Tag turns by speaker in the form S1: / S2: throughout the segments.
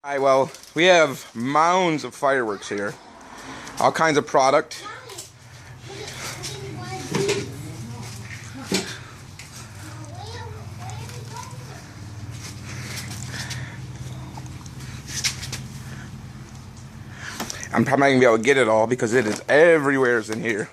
S1: Alright, well, we have mounds of fireworks here. All kinds of product. I'm probably not going to be able to get it all because it is everywhere in here.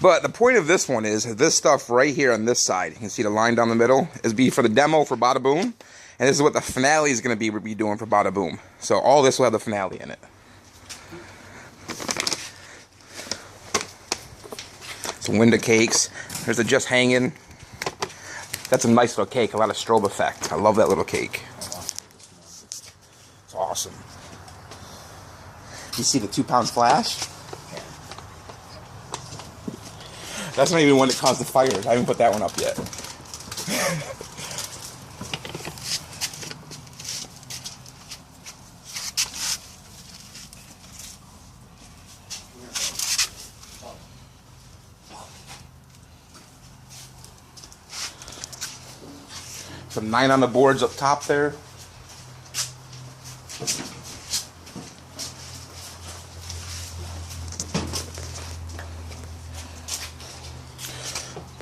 S1: But the point of this one is this stuff right here on this side, you can see the line down the middle, is be for the demo for BadaBoom. And this is what the finale is going to be doing for BadaBoom. So all this will have the finale in it. Some window cakes. There's a just hanging. That's a nice little cake, a lot of strobe effect. I love that little cake. It's awesome. You see the 2 pound flash? That's not even one that caused the fires. I haven't put that one up yet. Some 9 on the boards up top there.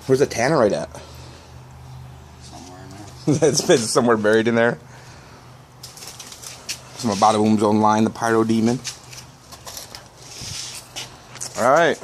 S1: Where's the tannerite at?
S2: Somewhere in there.
S1: It's been somewhere buried in there. Some of BadaBoom's own line, the Pyro Demon. Alright.